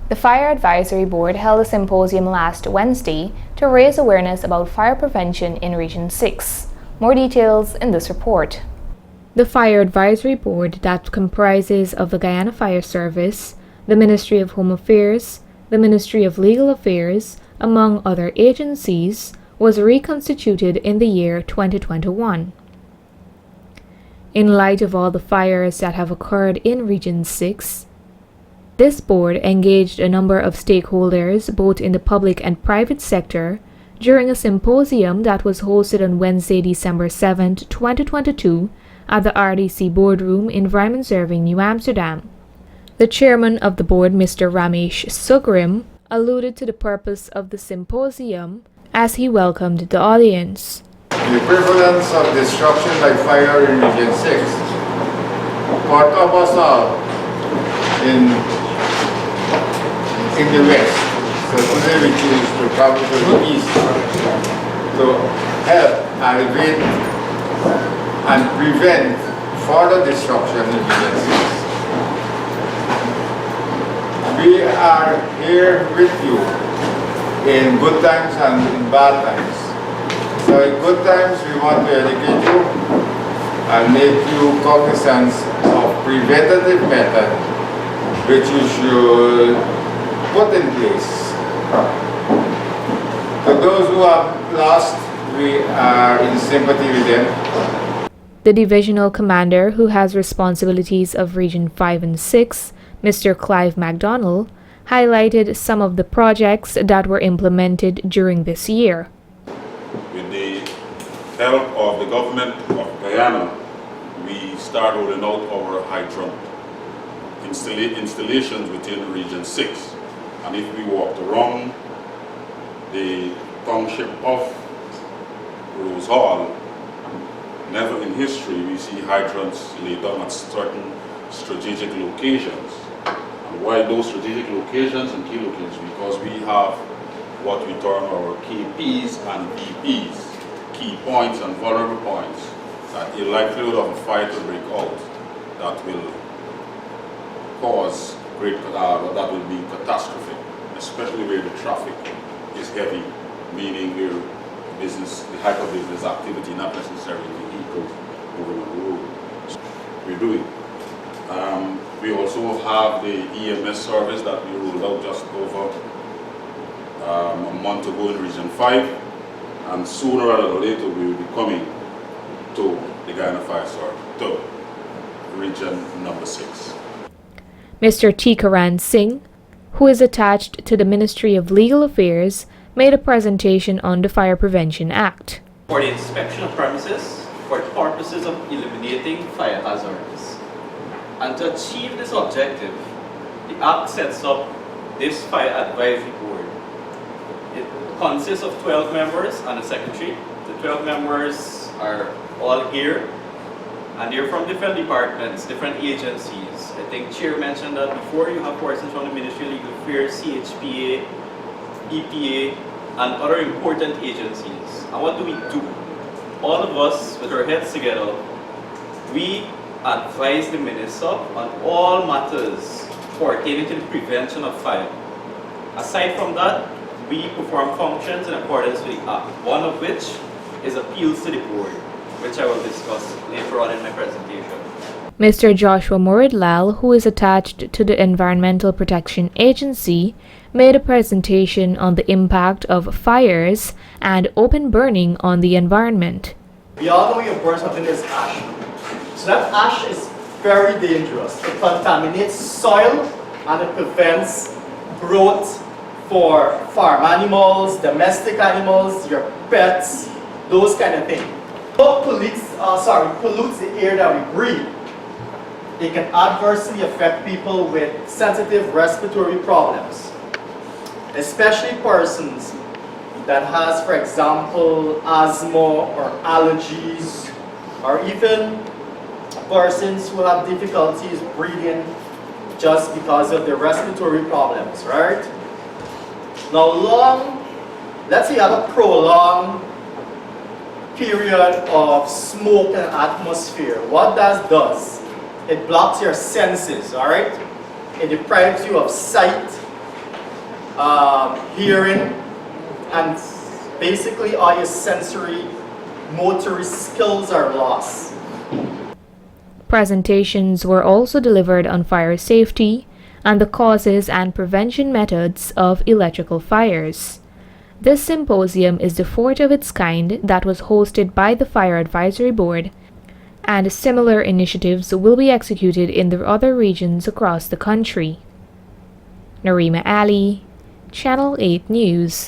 The Fire Advisory Board held a symposium last Wednesday to raise awareness about fire prevention in Region 6. More details in this report. The Fire Advisory Board, that comprises of the Guyana Fire Service, the Ministry of Home Affairs, the Ministry of Legal Affairs, among other agencies, was reconstituted in the year 2021. In light of all the fires that have occurred in Region 6, this board engaged a number of stakeholders, both in the public and private sector, during a symposium that was hosted on Wednesday, December 7, 2022, at the RDC Boardroom in Vrijmenserving, New Amsterdam. The chairman of the board, Mr. Ramesh Sugrim, alluded to the purpose of the symposium as he welcomed the audience. The prevalence of destruction by fire in Region 6. Part of us are in the west. So today we choose to travel to the east to help alleviate and prevent further destruction in Region 6. We are here with you in good times and in bad times. So in good times, we want to educate you and make you cognizant of preventative method which you should put in place. To those who have lost, we are in sympathy with them. The divisional commander, who has responsibilities of Region 5 and 6, Mr. Clive MacDonald, highlighted some of the projects that were implemented during this year. With the help of the government of Guyana, we start rolling out our hydrant installations within Region 6. And if we walked around the township of Rose Hall, never in history we see hydrants laid down at certain strategic locations. And why those strategic locations and key locations? Because we have what we term our KPs and VPs, key points and vulnerable points, that a likelihood of a fire to break out that will cause that will be catastrophic, especially where the traffic is heavy, meaning where the hyper business activity, not necessarily vehicles moving on the road. We're doing. We also have the EMS service that we rolled out just over a month ago in Region 5, and sooner rather than later we will be coming to the Guyana Fire Service, to Region number 6. Mr. Tikaran Singh, who is attached to the Ministry of Legal Affairs, made a presentation on the Fire Prevention Act. For the inspection of premises for the purposes of eliminating fire hazards. And to achieve this objective, the Act sets up this Fire Advisory Board. It consists of 12 members and a secretary. The 12 members are all here, and they're from different departments, different agencies. I think Chair mentioned that before. You have persons from the Ministry of Legal Affairs, CHPA, EPA, and other important agencies. And what do we do? All of us, with our heads together, we advise the Minister on all matters pertaining to the prevention of fire. Aside from that, we perform functions in accordance with the Act, one of which is appeals to the board, which I will discuss later on in my presentation. Mr. Joshua Muridlal, who is attached to the Environmental Protection Agency, made a presentation on the impact of fires and open burning on the environment. We all know you burn something is ash. So that ash is very dangerous. It contaminates soil and it prevents growth for farm animals, domestic animals, your pets, those kind of things. What pollutes the air that we breathe. It can adversely affect people with sensitive respiratory problems, especially persons that has, for example, asthma or allergies, or even persons who have difficulties breathing just because of their respiratory problems, right? Now let's say you have a prolonged period of smoke in the atmosphere. What that does, it blocks your senses, all right? It deprives you of sight, hearing, and basically all your sensory motor skills are lost. Presentations were also delivered on fire safety and the causes and prevention methods of electrical fires. This symposium is the fourth of its kind that was hosted by the Fire Advisory Board, and similar initiatives will be executed in the other regions across the country. Narima Ali, Channel 8 News.